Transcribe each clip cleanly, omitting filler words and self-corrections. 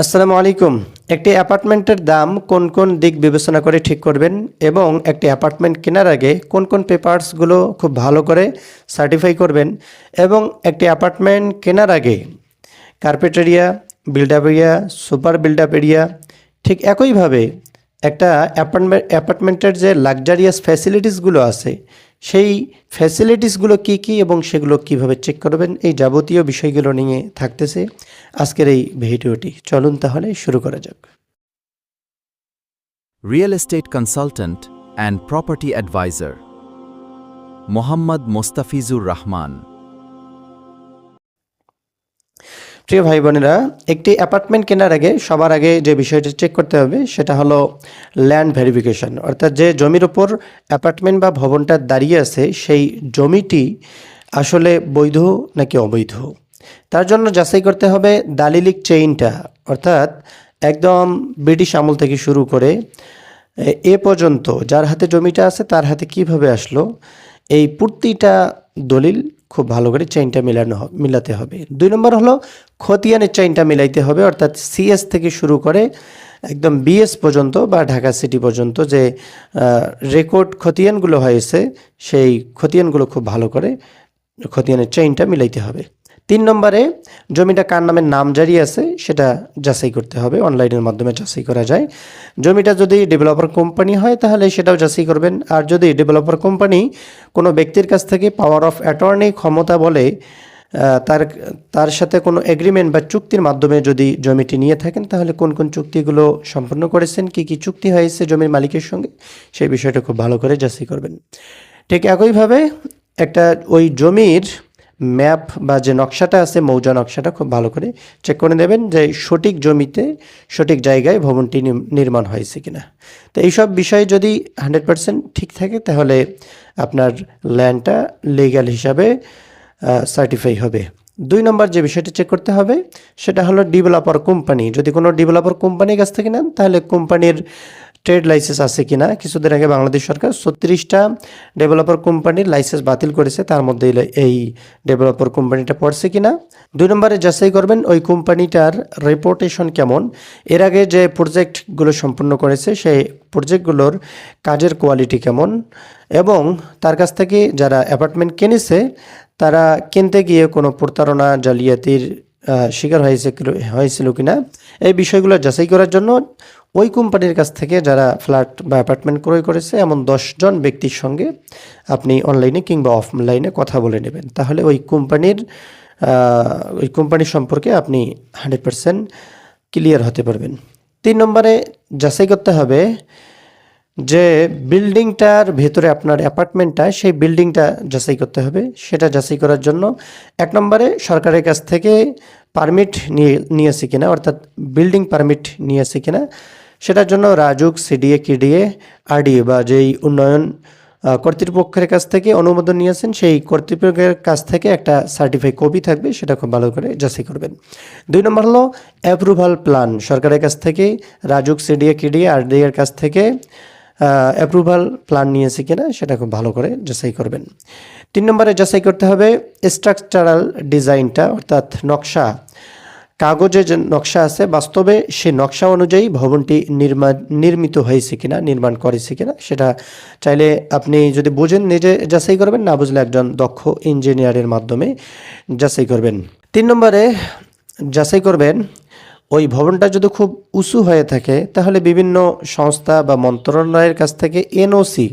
আসসালামু আলাইকুম। একটি অ্যাপার্টমেন্টের দাম কোন কোন দিক বিবেচনা করে ঠিক করবেন এবং একটি অ্যাপার্টমেন্ট কেনার আগে কোন কোন পেপারসগুলো খুব ভালো করে সার্টিফাই করবেন এবং একটি অ্যাপার্টমেন্ট কেনার আগে carpet area, build up area, super build up area, ঠিক একইভাবে একটা অ্যাপার্টমেন্টের যে লাক্সারিয়াস ফ্যাসিলিটিসগুলো আছে সেই ফ্যাসিলিটিসগুলো কী কী এবং সেগুলো কিভাবে চেক করবেন, এই যাবতীয় বিষয়গুলো নিয়ে থাকতেছে আজকের এই ভিডিওটি। চলুন তাহলে শুরু করা যাক। Real estate consultant and property advisor Mohammad Mostafizur Rahman. প্রিয় ভাই বোনেরা, একটি অ্যাপার্টমেন্ট কেনার আগে সবার আগে যে বিষয়টি চেক করতে হবে সেটা হলো ল্যান্ড ভেরিফিকেশন, অর্থাৎ যে জমির ওপর অ্যাপার্টমেন্ট বা ভবনটা দাঁড়িয়ে আছে সেই জমিটি আসলে বৈধ নাকি অবৈধ। তার জন্য যাচাই করতে হবে দালিলিক চেইনটা, অর্থাৎ একদম ব্রিটিশ আমল থেকে শুরু করে এ পর্যন্ত যার হাতে জমিটা আছে তার হাতে কিভাবে আসলো, এই প্রতিটা দলিল খুব ভালো করে চেইনটা মিলাতে হবে। 2 নম্বর হলো খতিয়ানের চেইনটা মিলাইতে হবে, অর্থাৎ সিএস থেকে শুরু করে একদম বিএস পর্যন্ত বা ঢাকা সিটি পর্যন্ত যে রেকর্ড খতিয়ানগুলো হয়েছে সেই খতিয়ানগুলো খুব ভালো করে খতিয়ানের চেইনটা মিলাইতে হবে। 3 নম্বরে জমিটা কার নামে নামজারি আছে সেটা যাচাই করতে হবে, অনলাইনের মাধ্যমে যাচাই করা যায়। জমিটা যদি ডেভেলপার কোম্পানি হয় তাহলে সেটাও যাচাই করবেন, আর যদি ডেভেলপার কোম্পানি কোনো ব্যক্তির কাছ থেকে পাওয়ার অফ অ্যাটর্নি ক্ষমতা বলে তার সাথে কোনো এগ্রিমেন্ট বা চুক্তির মাধ্যমে যদি জমিটি নিয়ে থাকেন তাহলে কোন কোন চুক্তিগুলো সম্পন্ন করেছেন, কি কি চুক্তি হয়েছে জমির মালিকের সঙ্গে, সেই বিষয়টা খুব ভালো করে যাচাই করবেন। ঠিক একইভাবে একটা ওই জমির ম্যাপ বা যে নকশাটা আছে মৌজা নকশাটা খুব ভালো করে চেক করে নেবেন যে সঠিক জমিতে সঠিক জায়গায় ভবনটি নির্মাণ হয়েছে কিনা। তো এইসব বিষয় যদি 100% ঠিক থাকে তাহলে আপনার ল্যান্ডটা লিগ্যাল হিসাবে সার্টিফাই হবে। 2 নম্বর যে বিষয়টি চেক করতে হবে সেটা হলো ডেভেলপার কোম্পানি। যদি কোনো ডেভেলপার কোম্পানির কাছ থেকে নেন তাহলে কোম্পানির ট্রেড লাইসেন্স আছে কিনা। কিছুদিন আগে বাংলাদেশ সরকার 36টা ডেভেলপার কোম্পানির লাইসেন্স বাতিল করেছে, তার মধ্যে এই ডেভেলপার কোম্পানিটা পড়ছে কিনা। 2 নম্বরে যাচাই করবেন ওই কোম্পানিটার রেপুটেশন কেমন, এর আগে যে প্রজেক্টগুলো সম্পন্ন করেছে সেই প্রজেক্টগুলোর কাজের কোয়ালিটি কেমন, এবং তার কাছ থেকে যারা অ্যাপার্টমেন্ট কিনেছে তারা কিনতে গিয়ে কোনো প্রতারণা জালিয়াতির শিকার হয়েছিল কিনা। এই বিষয়গুলো যাচাই করার জন্য ওই কোম্পানির কাছ থেকে যারা ফ্ল্যাট বা অ্যাপার্টমেন্ট ক্রয় করেছে এমন 10 জন ব্যক্তির সঙ্গে আপনি অনলাইনে কিংবা অফলাইনে কথা বলে নেবেন, তাহলে ওই কোম্পানির সম্পর্কে আপনি 100% ক্লিয়ার হতে পারবেন। 3 নম্বরে যাচাই করতে হবে যে বিল্ডিংটার ভেতরে আপনার অ্যাপার্টমেন্টটা সেই বিল্ডিংটা যাচাই করতে হবে। সেটা যাচাই করার জন্য 1 নম্বরে সরকারের কাছ থেকে পারমিট নিয়েছে কিনা, অর্থাৎ বিল্ডিং পারমিট নিয়েছে কিনা, সেটার জন্য রাজুক, সিডিএ, কিডিএ, আরডিএ বা যেই উন্নয়ন কর্তৃপক্ষের কাছ থেকে অনুমোদন নিয়েছেন সেই কর্তৃপক্ষের কাছ থেকে একটা সার্টিফাই কপি থাকবে, সেটা খুব ভালো করে যাচাই করবেন। 2 নম্বর হলো অ্যাপ্রুভাল প্ল্যান, সরকারের কাছ থেকে রাজুক, সিডিএ, কিডিএ, আরডিএ এর কাছ থেকে অ্যাপ্রুভাল প্ল্যান নিয়েছে কিনা সেটা খুব ভালো করে যাচাই করবেন। 3 নম্বরে যাচাই করতে হবে স্ট্রাকচারাল ডিজাইনটা, অর্থাৎ নকশা, কাগজে যে নকশা আছে বাস্তবে সেই নকশা অনুযায়ী ভবনটি নির্মিত হয়েছে কিনা, নির্মাণ করেছে কিনা, সেটা চাইলে আপনি যদি বুঝেন নিজে যাচাই করবেন, না বুঝলে একজন দক্ষ ইঞ্জিনিয়ারের মাধ্যমে যাচাই করবেন। 3 নম্বরে যাচাই করবেন ওই ভবনটা যদি খুব উঁচু হয়ে থাকে তাহলে বিভিন্ন সংস্থা বা মন্ত্রণালয়ের কাছ থেকে এনওসি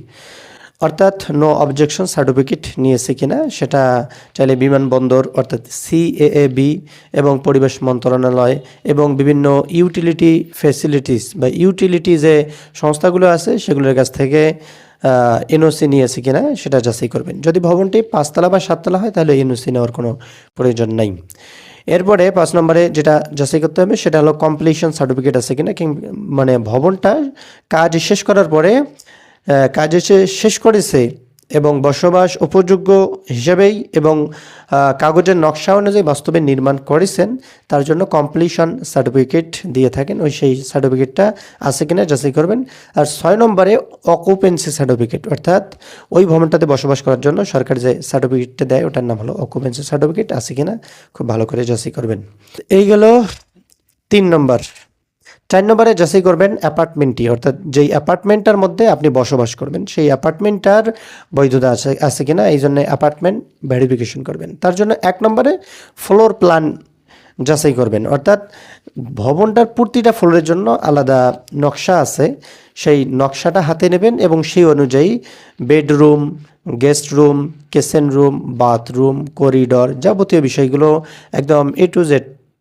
অর্থাৎ নো অবজেকশন সার্টিফিকেট নিয়েছে কিনা, সেটা চাইলে বিমানবন্দর অর্থাৎ সিএএবি এবং পরিবেশ মন্ত্রণালয় এবং বিভিন্ন ইউটিলিটি ফ্যাসিলিটিস বা ইউটিলিটি যে সংস্থাগুলো আছে সেগুলোর কাছ থেকে এনওসি নিয়েছে কিনা সেটা যাচাই করবেন। যদি ভবনটি 5 তলা বা 7 তলা হয় তাহলে এনওসি নেওয়ার কোনো প্রয়োজন নাই। এরপরে 5 নম্বরে যেটা যাচাই করতে হবে সেটা হলো কমপ্লিশন সার্টিফিকেট আছে কিনা, মানে ভবনটা কাজ শেষ করার পরে কাজ শেষ করেছে এবং বসবাস উপযোগ্য হিসাবেই এবং কাগজের নকশা অনুযায়ী বাস্তবে নির্মাণ করেছেন, তার জন্য কমপ্লিশন সার্টিফিকেট দিয়ে থাকেন, ওই সেই সার্টিফিকেটটা আছে কিনা যাচাই করবেন। আর 6 নম্বরে অকুপেন্সি সার্টিফিকেট, অর্থাৎ ওই ভবনটাতে বসবাস করার জন্য সরকার যে সার্টিফিকেটটা দেয় ওটার নাম হলো অকুপেন্সি সার্টিফিকেট, আছে কিনা খুব ভালো করে যাচাই করবেন। এই গেল 3 নম্বর 4 নম্বরে যাচাই করবেন অ্যাপার্টমেন্টটি, অর্থাৎ যেই অ্যাপার্টমেন্টটার মধ্যে আপনি বসবাস করবেন সেই অ্যাপার্টমেন্টটার বৈধতা আছে কিনা, এই জন্য অ্যাপার্টমেন্ট ভেরিফিকেশন করবেন। তার জন্য 1 নম্বরে ফ্লোর প্ল্যান যাচাই করবেন, অর্থাৎ ভবনটার প্রতিটা ফ্লোরের জন্য আলাদা নকশা আছে, সেই নকশাটা হাতে নেবেন এবং সেই অনুযায়ী bedroom, guest room, kitchen room, bathroom, corridor যাবতীয় বিষয়গুলো একদম A to Z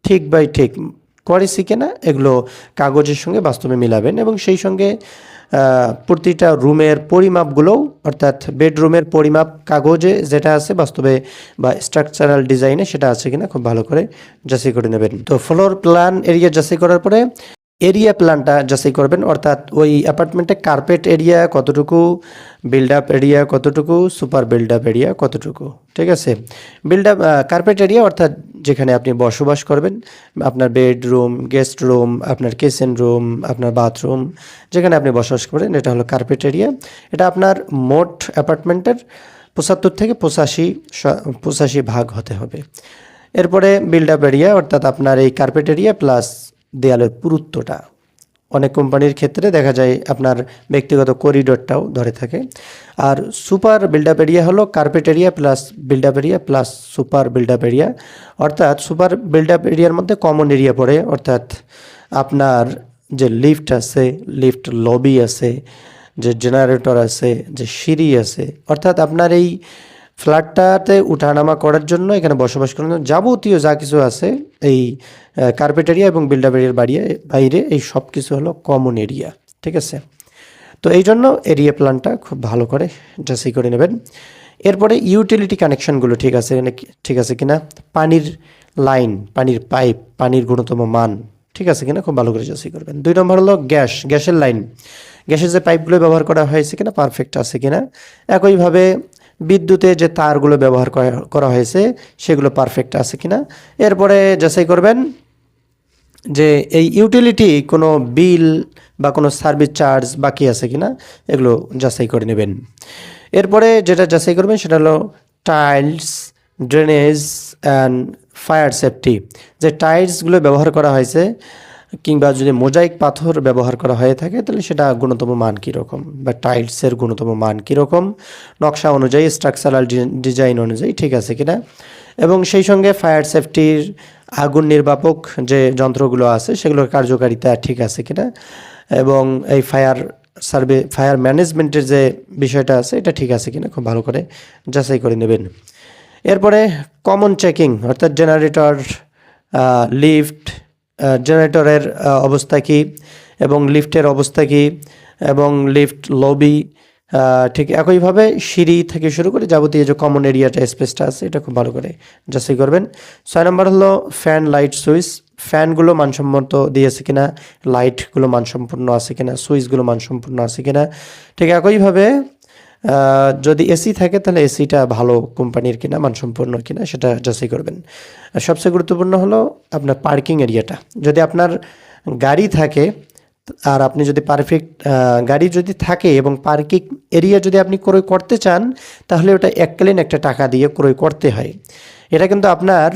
ঠিক বাই ঠিক করেছি কিনা এগুলো কাগজের সঙ্গে বাস্তবে মিলাবেন এবং সেই সঙ্গে প্রতিটা রুমের পরিমাপগুলোও, অর্থাৎ বেডরুমের পরিমাপ কাগজে যেটা আছে বাস্তবে বা স্ট্রাকচারাল ডিজাইনে সেটা আছে কিনা খুব ভালো করে যাচাই করে নেবেন। তো ফ্লোর প্ল্যান এরিয়া যাচাই করার পরে এরিয়া প্ল্যানটা যাচাই করবেন, অর্থাৎ ওই অ্যাপার্টমেন্টে কার্পেট এরিয়া কতটুকু, বিল্ড আপ এরিয়া কতটুকু, সুপার বিল্ড আপ এরিয়া কতটুকু। ঠিক আছে, বিল্ড আপ কার্পেট এরিয়া অর্থাৎ যেখানে আপনি বসবাস করবেন, আপনার বেডরুম, গেস্ট রুম, আপনার কিচেন রুম, আপনার বাথরুম, যেখানে আপনি বসবাস করেন এটা হলো কার্পেট এরিয়া। এটা আপনার মোট অ্যাপার্টমেন্টের 75 থেকে 85 ভাগ হতে হবে। এরপরে বিল্ড আপ এরিয়া অর্থাৎ আপনার এই কার্পেট এরিয়া প্লাস দেয়ালের পুরুত্বটা, অনেক কোম্পানির ক্ষেত্রে দেখা যায় আপনার ব্যক্তিগত করিডোরটাও ধরে থাকে। আর সুপার বিল্ড আপ এরিয়া হলো carpet area plus build up area plus super build up area, অর্থাৎ সুপার বিল্ড আপ এরিয়ার মধ্যে কমন এরিয়া পড়ে, অর্থাৎ আপনার যে লিফট আছে, লিফট লবি আছে, যে জেনারেটর আছে, যে সিঁড়ি আছে, অর্থাৎ আপনার এই ফ্ল্যাটটাতে উঠানামা করার জন্য, এখানে বসবাস করার জন্য যাবতীয় যা কিছু আছে এই কার্পেট এরিয়া এবং বিল্ড আপ এরিয়ার বাইরে এই সব কিছু হলো কমন এরিয়া। ঠিক আছে, তো এই জন্য এরিয়া প্ল্যানটা খুব ভালো করে যাচাই করে নেবেন। এরপরে ইউটিলিটি কানেকশনগুলো ঠিক আছে কিনা, পানির লাইন, পানির পাইপ, পানির গুণগত মান ঠিক আছে কিনা খুব ভালো করে যাচাই করবেন। 2 নম্বর হলো গ্যাসের লাইন, গ্যাসের যে পাইপগুলো ব্যবহার করা হয়েছে কিনা পারফেক্ট আছে কিনা। একইভাবে বিদ্যুতে যে তারগুলো ব্যবহার করা হয়েছে সেগুলো পারফেক্ট আছে কিনা। এরপরে যাচাই করবেন যে এই ইউটিলিটি কোনো বিল বা কোনো সার্ভিস চার্জ বাকি আছে কিনা, এগুলো যাচাই করে নেবেন। এরপরে যেটা যাচাই করবেন সেটা হলো tiles, drainage and fire safety. যে টাইলসগুলো ব্যবহার করা হয়েছে কিংবা যদি মোজাইক পাথর ব্যবহার করা হয়ে থাকে তাহলে সেটা গুণগত মান কীরকম, বা টাইলসের গুণগত মান কীরকম, নকশা অনুযায়ী, স্ট্রাকচারাল ডিজাইন অনুযায়ী ঠিক আছে কিনা। এবং সেই সঙ্গে ফায়ার সেফটির আগুন নির্বাপক যে যন্ত্রগুলো আছে সেগুলোর কার্যকারিতা ঠিক আছে কিনা, এবং এই ফায়ার ম্যানেজমেন্টের যে বিষয়টা আছে এটা ঠিক আছে কিনা খুব ভালো করে যাচাই করে নেবেন। এরপরে কমন চেকিং, অর্থাৎ জেনারেটর, লিফট, জেনারেটরের অবস্থা কী এবং লিফটের অবস্থা কী, এবং লিফট লবি, ঠিক একইভাবে সিঁড়ি থেকে শুরু করে যাবতীয় যে কমন এরিয়াটা, স্পেসটা আছে এটা খুব ভালো করে যাচাই করবেন। 6 নম্বর হলো ফ্যান, লাইট, সুইচ। ফ্যানগুলো মানসম্মত দিয়েছে কিনা, লাইটগুলো মানসম্পন্ন আছে কিনা, সুইচগুলো মানসম্পন্ন আছে কিনা। ঠিক একইভাবে যদি এসি থাকে তাহলে এসিটা ভালো কোম্পানির কিনা, মানসম্পন্ন কিনা সেটা যাচাই করবেন। আর সবচেয়ে গুরুত্বপূর্ণ হলো আপনার পার্কিং এরিয়াটা। যদি আপনার গাড়ি থাকে আর আপনি যদি গাড়ি যদি থাকে এবং পার্কিং এরিয়া যদি আপনি ক্রয় করতে চান তাহলে ওটা এককালীন একটা টাকা দিয়ে ক্রয় করতে হয়। এটা কিন্তু আপনার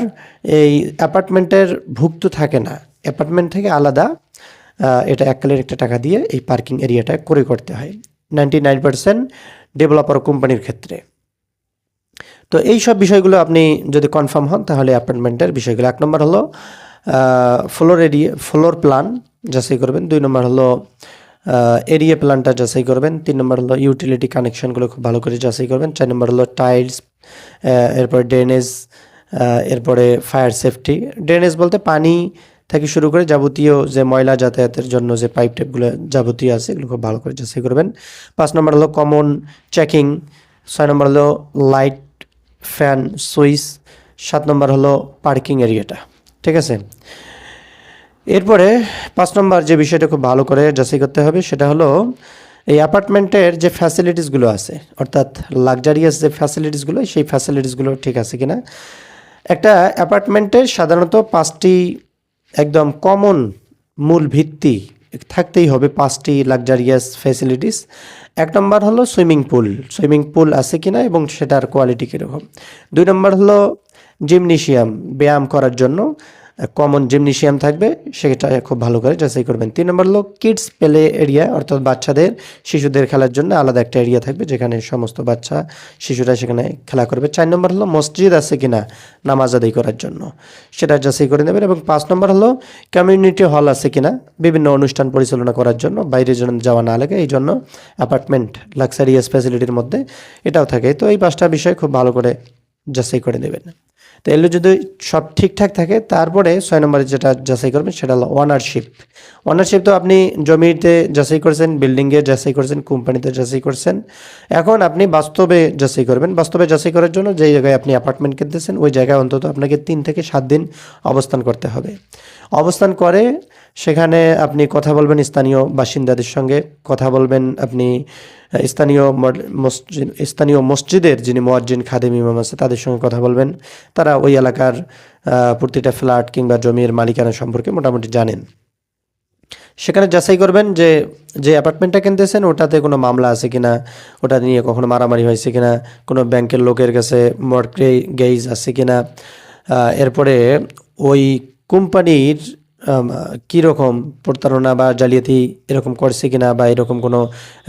এই অ্যাপার্টমেন্টের ভুক্ত থাকে না, অ্যাপার্টমেন্ট থেকে আলাদা, এটা এককালীন একটা টাকা দিয়ে এই পার্কিং এরিয়াটা ক্রয় করতে হয় 99% ডেভেলপার কোম্পানির ক্ষেত্রে। তো এই সব বিষয়গুলো আপনি যদি কনফার্ম হন তাহলে অ্যাপার্টমেন্টের বিষয়গুলো। 1 নম্বর হলো ফ্লোর প্ল্যান যাচাই করবেন। 2 নম্বর হলো এরিয়া প্ল্যানটা যাচাই করবেন। 3 নম্বর হলো ইউটিলিটি কানেকশনগুলো খুব ভালো করে যাচাই করবেন। 4 নম্বর হলো টাইলস, এরপরে ড্রেনেজ, এরপরে ফায়ার সেফটি। ড্রেনেজ বলতে পানি থেকে শুরু করে যাবতীয় যে ময়লা যাতায়াতের জন্য যে পাইপ টেপগুলো যাবতীয় আছে এগুলো খুব ভালো করে যাচাই করবেন। 5 নম্বর হলো কমন চেকিং। 6 নম্বর হলো লাইট, ফ্যান, সুইচ। 7 নম্বর হলো পার্কিং এরিয়াটা। ঠিক আছে, এরপরে 5 নম্বর যে বিষয়টা খুব ভালো করে যাচাই করতে হবে সেটা হলো এই অ্যাপার্টমেন্টের যে ফ্যাসিলিটিসগুলো আছে, অর্থাৎ লাক্সারিয়াস যে ফ্যাসিলিটিসগুলো, সেই ফ্যাসিলিটিসগুলো ঠিক আছে কিনা। একটা অ্যাপার্টমেন্টের সাধারণত 5টি একদম কমন মূল ভিত্তি থাকতেই হবে, 5টি লাক্সারিয়াস ফ্যাসিলিটিস। 1 নম্বর হলো সুইমিং পুল আছে কিনা এবং সেটার কোয়ালিটি কীরকম। 2 নম্বর হলো জিমনেশিয়াম, ব্যায়াম করার জন্য কমন জিমনেশিয়াম থাকবে, সেটা খুব ভালো করে যাচাই করবেন। 3 নম্বর হলো কিডস প্লে এরিয়া, অর্থাৎ শিশুদের খেলার জন্য আলাদা একটা এরিয়া থাকবে যেখানে সমস্ত বাচ্চা শিশুরা সেখানে খেলা করবে। 4 নম্বর হলো মসজিদ আছে কিনা নামাজ আদায় করার জন্য, সেটা যাচাই করে নেবেন। এবং 5 নম্বর হলো কমিউনিটি হল আছে কিনা বিভিন্ন অনুষ্ঠান পরিচালনা করার জন্য, বাইরে যেন যাওয়া না লাগে, এই জন্য অ্যাপার্টমেন্ট লাক্সারিয়াস ফ্যাসিলিটির মধ্যে এটাও থাকে। তো এই 5টা বিষয় খুব ভালো করে যাচাই করে নেবেন। তো এগুলো যদি সব ঠিকঠাক থাকে, তারপরে 6 নম্বরে যেটা যাচাই করবেন সেটা হলো ওনারশিপ। ওনারশিপ তো আপনি জমিতে যাচাই করছেন, বিল্ডিংয়ে যাচাই করছেন, কোম্পানিতে যাচাই করছেন, এখন আপনি বাস্তবে যাচাই করবেন। বাস্তবে যাচাই করার জন্য যেই জায়গায় আপনি অ্যাপার্টমেন্ট কিনতেছেন ওই জায়গায় অন্তত আপনাকে 3 থেকে 7 দিন অবস্থান করতে হবে। অবস্থান করে সেখানে আপনি কথা বলবেন স্থানীয় বাসিন্দাদের সঙ্গে, কথা বলবেন আপনি স্থানীয় মসজিদের যিনি মুয়াজ্জিন খাদেম ইমাম আছে তাদের সঙ্গে কথা বলবেন। তারা ওই এলাকার প্রতিটা ফ্ল্যাট কিংবা জমির মালিকানা সম্পর্কে মোটামুটি জানেন। সেখানে যাচাই করবেন যে যে অ্যাপার্টমেন্টটা কিনতেছেন ওটাতে কোনো মামলা আছে কিনা, ওটা নিয়ে কখনো মারামারি হয়েছে কিনা, কোনো ব্যাংকের লোকের কাছে মর্টগেজ আছে কিনা, এরপরে ওই কোম্পানির কীরকম প্রতারণা বা জালিয়াতি এরকম করছে কিনা, বা এরকম কোনো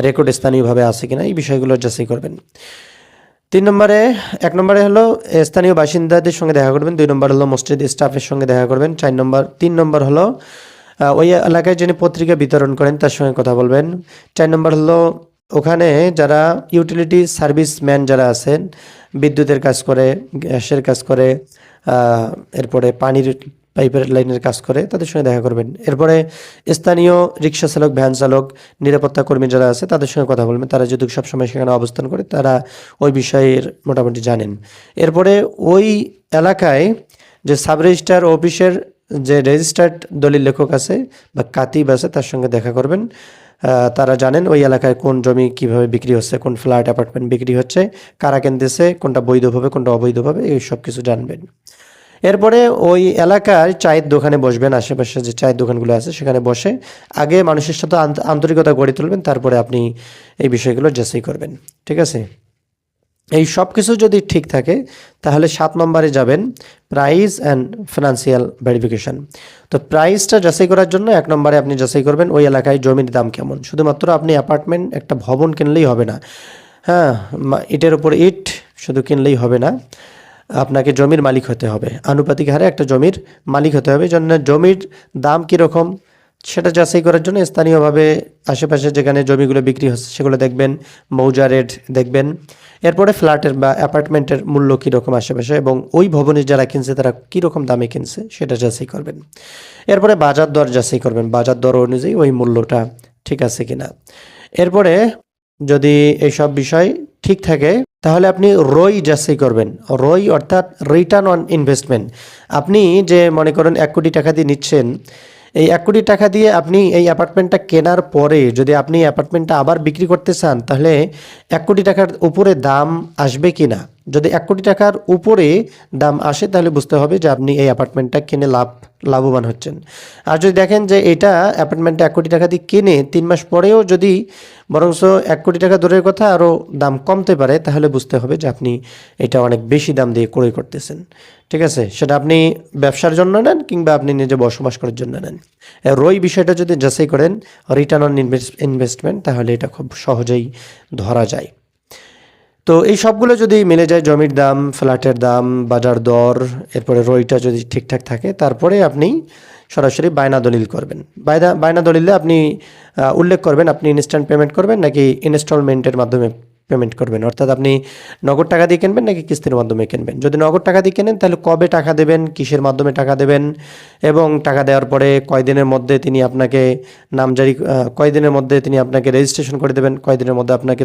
রেকর্ড স্থানীয়ভাবে আছে কিনা, এই বিষয়গুলো যাচাই করবেন। 1 নম্বরে হলো স্থানীয় বাসিন্দাদের সঙ্গে দেখা করবেন। 2 নম্বর হলো মসজিদ স্টাফের সঙ্গে দেখা করবেন। 3 নম্বর হলো ওই এলাকায় যিনি পত্রিকা বিতরণ করেন তার সঙ্গে কথা বলবেন। 4 নম্বর হলো ওখানে যারা ইউটিলিটি সার্ভিসম্যান যারা আছেন, বিদ্যুতের কাজ করে, গ্যাসের কাজ করে, এরপরে পানির পাইপের লাইনের কাজ করে, তাদের সঙ্গে দেখা করবেন। এরপরে স্থানীয় রিক্সা চালক, ভ্যান চালক, নিরাপত্তা কর্মী যারা আছে তাদের সঙ্গে কথা বলবেন। তারা যদি সবসময় সেখানে অবস্থান করে তারা ওই বিষয়ের মোটামুটি জানেন। এরপরে ওই এলাকায় যে সাব রেজিস্ট্রার অফিসের যে রেজিস্টার্ড দলিল লেখক আছে বা কাতিব আছে তার সঙ্গে দেখা করবেন। তারা জানেন ওই এলাকায় কোন জমি কিভাবে বিক্রি হচ্ছে, কোন ফ্ল্যাট অ্যাপার্টমেন্ট বিক্রি হচ্ছে, কারা কিনতেছে, কোনটা বৈধভাবে কোনটা অবৈধভাবে, এই সব কিছু জানবেন। এরপরে ওই এলাকার চায়ের দোকানে বসবেন, আশেপাশে যে চায়ের দোকানগুলো আছে সেখানে বসে আগে মানুষের সাথে আন্তরিকতা গড়ে তুলবেন, তারপরে আপনি এই বিষয়গুলো যাচাই করবেন। ঠিক আছে, এই সব কিছু যদি ঠিক থাকে তাহলে 7 নম্বরে যাবেন, প্রাইস অ্যান্ড ফিনান্সিয়াল ভেরিফিকেশন। তো প্রাইসটা যাচাই করার জন্য 1 নম্বরে আপনি যাচাই করবেন ওই এলাকায় জমির দাম কেমন। শুধুমাত্র আপনি অ্যাপার্টমেন্ট একটা ভবন কিনলেই হবে না, হ্যাঁ, ইটের উপর ইট শুধু কিনলেই হবে না, আপনাকে জমির মালিক হতে হবে, আনুপাতিক হারে একটা জমির মালিক হতে হবে। জন্য জমির দাম কীরকম সেটা যাচাই করার জন্য স্থানীয়ভাবে আশেপাশে যেখানে জমিগুলো বিক্রি হচ্ছে সেগুলো দেখবেন, মৌজা রেট দেখবেন। এরপরে ফ্ল্যাটের বা অ্যাপার্টমেন্টের মূল্য কীরকম আশেপাশে এবং ওই ভবনে যারা কিনছে তারা কীরকম দামে কিনছে সেটা যাচাই করবেন। এরপরে বাজার দর যাচাই করবেন, বাজার দর অনুযায়ী ওই মূল্যটা ঠিক আছে কিনা। এরপরে যদি এইসব বিষয় ঠিক থাকে তাহলে আপনি রই যাচাই করবেন। রই অর্থাৎ রিটার্ন অন ইনভেস্টমেন্ট। আপনি যে মনে করেন 1 কোটি টাকা দিয়ে নিচ্ছেন, এই 1 কোটি টাকা দিয়ে আপনি এই অ্যাপার্টমেন্টটা কেনার পরে যদি আপনি অ্যাপার্টমেন্টটা আবার বিক্রি করতে চান তাহলে 1 কোটি টাকার উপরে দাম আসবে কি না। যদি 1 কোটি টাকার উপরে দাম আসে তাহলে বুঝতে হবে যে আপনি এই অ্যাপার্টমেন্টটা কিনে লাভবান হচ্ছেন। আর যদি দেখেন যে এটা অ্যাপার্টমেন্টটা 1 কোটি টাকা দিয়ে কিনে 3 মাস পরেও যদি বরঞ্চ 1 কোটি টাকা দূরের কথা আরও দাম কমতে পারে তাহলে বুঝতে হবে যে আপনি এটা অনেক বেশি দাম দিয়ে ক্রয় করতেছেন। ঠিক আছে, সেটা আপনি ব্যবসার জন্য নেন কিংবা আপনি নিজে বসবাস করার জন্য নেন। রই বিষয়টা যদি যাচাই করেন, রিটার্ন অন ইনভেস্টমেন্ট, তাহলে এটা খুব সহজেই ধরা যায়। তো এই সবগুলো যদি মিলে যায়, জমির দাম, ফ্ল্যাটের দাম, বাজার দর, এরপরে রইটা যদি ঠিকঠাক থাকে, তারপরে আপনি সরাসরি বায়না দলিল করবেন। বায়না দলিলে আপনি উল্লেখ করবেন আপনি ইনস্ট্যান্ট পেমেন্ট করবেন নাকি ইনস্টলমেন্টের মাধ্যমে পেমেন্ট করবেন, অর্থাৎ আপনি নগদ টাকা দিয়ে কিনবেন নাকি কিস্তির মাধ্যমে কিনবেন। যদি নগদ টাকা দিয়ে কেনেন তাহলে কবে টাকা দেবেন, কিসের মাধ্যমে টাকা দেবেন, এবং টাকা দেওয়ার পরে কয়দিনের মধ্যে তিনি আপনাকে কয়দিনের মধ্যে তিনি আপনাকে রেজিস্ট্রেশন করে দেবেন, কয়দিনের মধ্যে আপনাকে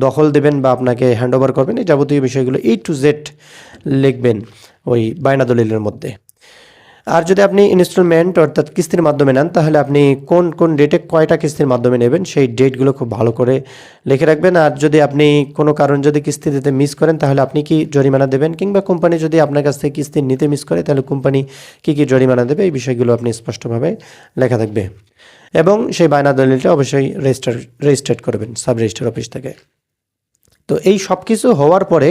দখল দেবেন বা আপনাকে হ্যান্ড ওভার করবেন, এই যাবতীয় বিষয়গুলো A to Z লিখবেন ওই বায়না দলিলের মধ্যে। আর যদি আপনি ইনস্টলমেন্ট অর্থাৎ কিস্তির মাধ্যমে নেন তাহলে আপনি কোন কোন ডেটে কয়টা কিস্তির মাধ্যমে নেবেন সেই ডেটগুলো খুব ভালো করে লিখে রাখবেন। আর যদি আপনি কোনো কারণ যদি কিস্তি দিতে মিস করেন তাহলে আপনি কি জরিমানা দেবেন, কিংবা কোম্পানি যদি আপনার কাছ থেকে কিস্তি নিতে মিস করে তাহলে কোম্পানি কি জরিমানা দেবে, এই বিষয়গুলো আপনি স্পষ্টভাবে লেখা থাকবে। এবং সেই বায়না দলিলটা অবশ্যই রেজিস্টার্ড করবেন সাব রেজিস্ট্রার অফিস থেকে। তো এই সব কিছু হওয়ার পরে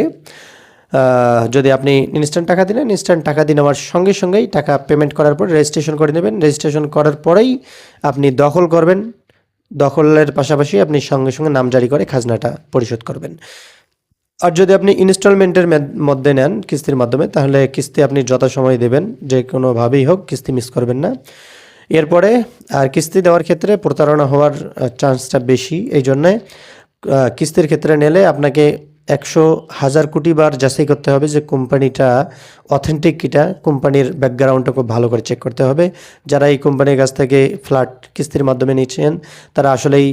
যদি আপনি ইনস্ট্যান্ট টাকা দিলেন, ইনস্ট্যান্ট টাকা দিয়ে নেওয়ার সঙ্গে সঙ্গেই টাকা পেমেন্ট করার পর রেজিস্ট্রেশন করে নেবেন। রেজিস্ট্রেশন করার পরেই আপনি দখল করবেন। দখলের পাশাপাশি আপনি সঙ্গে সঙ্গে নাম জারি করে খাজনাটা পরিশোধ করবেন। আর যদি আপনি ইনস্টলমেন্টের মধ্যে নেন কিস্তির মাধ্যমে, তাহলে কিস্তি আপনি যথাসময়ে দেবেন, যে কোনোভাবেই হোক কিস্তি মিস করবেন না। এরপরে আর কিস্তি দেওয়ার ক্ষেত্রে প্রতারণা হওয়ার চান্সটা বেশি, এই জন্যে কিস্তির ক্ষেত্রে নিলে আপনাকে 100,000 কোটি বার যাচাই করতে হবে যে কোম্পানিটা অথেন্টিক কিটা, কোম্পানির ব্যাকগ্রাউন্ডটা খুব ভালো করে চেক করতে হবে। যারা এই কোম্পানির কাছ থেকে ফ্ল্যাট কিস্তির মাধ্যমে নিচ্ছেন তারা আসলেই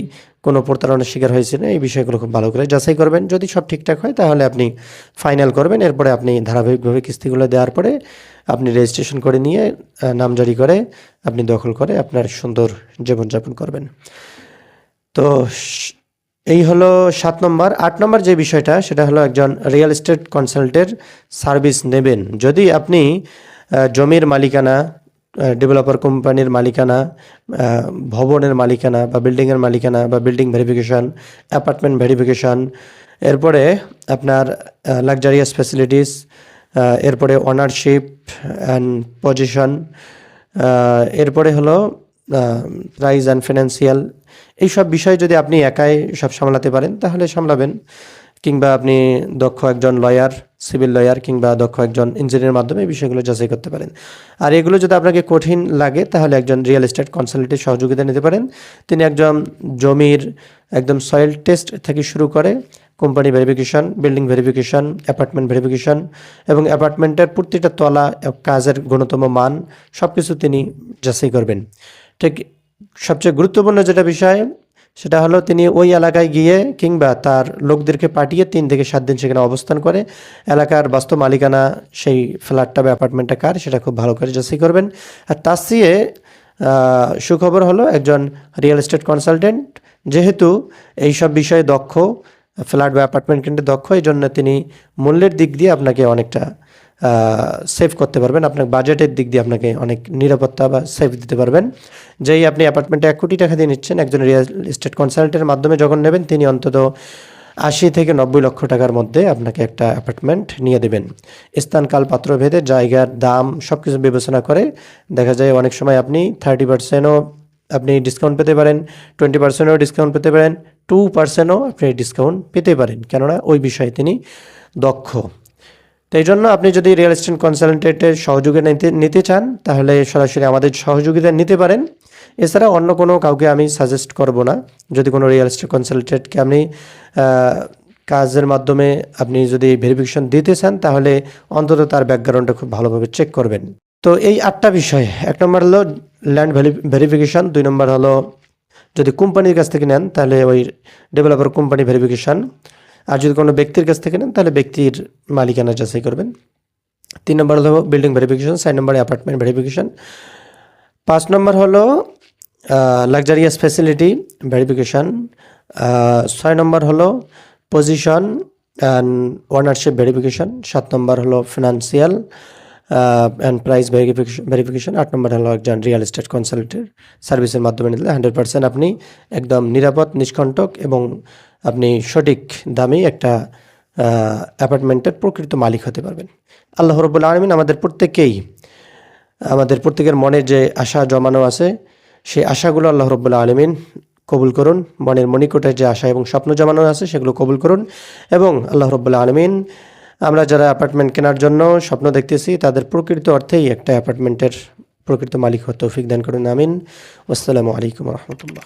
কোনো প্রতারণার শিকার হয়েছে না, এই বিষয়গুলো খুব ভালো করে যাচাই করবেন। যদি সব ঠিকঠাক হয় তাহলে আপনি ফাইনাল করবেন। এরপরে আপনি ধারাবাহিকভাবে কিস্তিগুলো দেওয়ার পরে আপনি রেজিস্ট্রেশন করে নিয়ে নামজারি করে আপনি দখল করে আপনার সুন্দর জীবনযাপন করবেন। তো এই হলো 7 নম্বর। 8 নম্বর যে বিষয়টা সেটা হলো একজন রিয়েল এস্টেট কনসাল্টেন্টের সার্ভিস নেবেন। যদি আপনি জমির মালিকানা, ডেভেলপার কোম্পানির মালিকানা, ভবনের মালিকানা বা বিল্ডিংয়ের মালিকানা বা বিল্ডিং ভেরিফিকেশন, অ্যাপার্টমেন্ট ভেরিফিকেশন, এরপরে আপনার লাক্সারিয়াস ফ্যাসিলিটিস, এরপরে ওনারশিপ অ্যান্ড পজিশন, এরপরে হলো প্রাইস অ্যান্ড ফিনান্সিয়াল, এইসব বিষয় যদি আপনি একাই সব সামলাতে পারেন তাহলে সামলাবেন, কিংবা আপনি দক্ষ একজন লয়ার, সিভিল লয়ার কিংবা দক্ষ একজন ইঞ্জিনিয়ারের মাধ্যমে এই বিষয়গুলো যাচাই করতে পারেন। আর এগুলো যদি আপনাকে কঠিন লাগে তাহলে একজন রিয়েল এস্টেট কনসালটেন্টের সহযোগিতা নিতে পারেন। তিনি একজন জমির একদম সয়েল টেস্ট থেকে শুরু করে company verification, building verification, apartment verification এবং অ্যাপার্টমেন্টের প্রতিটা তলা, কাজের গুণতম মান সব কিছু তিনি যাচাই করবেন। ঠিক সবচেয়ে গুরুত্বপূর্ণ যেটা বিষয় সেটা হলো তিনি ওই এলাকায় গিয়ে কিংবা তার লোকদেরকে পাঠিয়ে 3 থেকে 7 দিন সেখানে অবস্থান করে এলাকার বাস্তব মালিকানা, সেই ফ্ল্যাটটা বা অ্যাপার্টমেন্টটা কার সেটা খুব ভালো করে যাচাই করবেন। আর তার চেয়ে সুখবর হলো একজন রিয়েল এস্টেট কনসালটেন্ট যেহেতু এইসব বিষয়ে দক্ষ, ফ্ল্যাট বা অ্যাপার্টমেন্ট কিনতে দক্ষ, এই জন্য তিনি মূল্যের দিক দিয়ে আপনাকে অনেকটা সেভ করতে পারবেন, আপনার বাজেটের দিক দিয়ে আপনাকে অনেক নিরাপত্তা বা সেভ দিতে পারবেন। যেই আপনি অ্যাপার্টমেন্টে 1 কোটি টাকা দিয়ে নিচ্ছেন, একজন রিয়েল এস্টেট কনসালটেন্টের মাধ্যমে যখন নেবেন তিনি অন্তত 80 থেকে 90 লক্ষ টাকার মধ্যে আপনাকে একটা অ্যাপার্টমেন্ট নিয়ে দেবেন। স্থানকাল পাত্র ভেদে জায়গার দাম সব কিছু বিবেচনা করে দেখা যায় অনেক সময় আপনি 30%ও আপনি ডিসকাউন্ট পেতে পারেন, 20%ও ডিসকাউন্ট পেতে পারেন, 2%ও আপনি ডিসকাউন্ট পেতে পারেন, কেননা ওই বিষয়ে তিনি দক্ষ। তো এই জন্য আপনি যদি রিয়েল এস্টেট কনসালটেন্টের সহযোগিতা নিতে চান তাহলে সরাসরি আমাদের সহযোগিতা নিতে পারেন। এছাড়া অন্য কোনো কাউকে আমি সাজেস্ট করব না। যদি কোনো রিয়েল এস্টেট কনসালটেন্টকে আপনি কাজের মাধ্যমে আপনি যদি ভেরিফিকেশন দিতে চান তাহলে অন্তত তার ব্যাকগ্রাউন্ডটা খুব ভালোভাবে চেক করবেন। তো এই 8টা বিষয়, 1 নম্বর হলো ল্যান্ড ভেরিফিকেশন, 2 নম্বর হলো যদি কোম্পানির কাছ থেকে নেন তাহলে ওই ডেভেলপার কোম্পানি ভেরিফিকেশন, আর যদি কোনো ব্যক্তির কাছ থেকে নেন তাহলে ব্যক্তির মালিকানা যাচাই করবেন। 3 নম্বর হলো বিল্ডিং ভেরিফিকেশন, 4 নম্বরে অ্যাপার্টমেন্ট ভেরিফিকেশন, 5 নম্বর হলো লাক্সারিয়াস ফ্যাসিলিটি ভেরিফিকেশন, 6 নম্বর হলো পজিশন অ্যান্ড ওনারশিপ ভেরিফিকেশন, 7 নম্বর হলো ফিনান্সিয়াল অ্যান্ড প্রাইস ভেরিফিকেশন, 8 নম্বর হলো একজন রিয়েল এস্টেট কনসালটেন্ট সার্ভিসের মাধ্যমে নিলে 100% আপনি একদম নিরাপদ, নিষ্কণ্টক এবং আপনি সঠিক দামে একটা অ্যাপার্টমেন্টের প্রকৃত মালিক হতে পারবেন। আল্লাহ রাব্বুল আলামিন আমাদের প্রত্যেকের মনে যে আশা জমানো আছে সেই আশাগুলো আল্লাহ রাব্বুল আলামিন কবুল করুন। মনের মণিকোটে যে আশা এবং স্বপ্ন জমানো আছে সেগুলো কবুল করুন এবং আল্লাহ রাব্বুল আলামিন আমরা যারা অ্যাপার্টমেন্ট কেনার জন্য স্বপ্ন দেখতেছি তাদের প্রকৃত অর্থেই একটা অ্যাপার্টমেন্টের প্রকৃত মালিক হতে তৌফিক দান করুন, আমিন। আসসালামু আলাইকুম ওয়া রাহমাতুল্লাহ।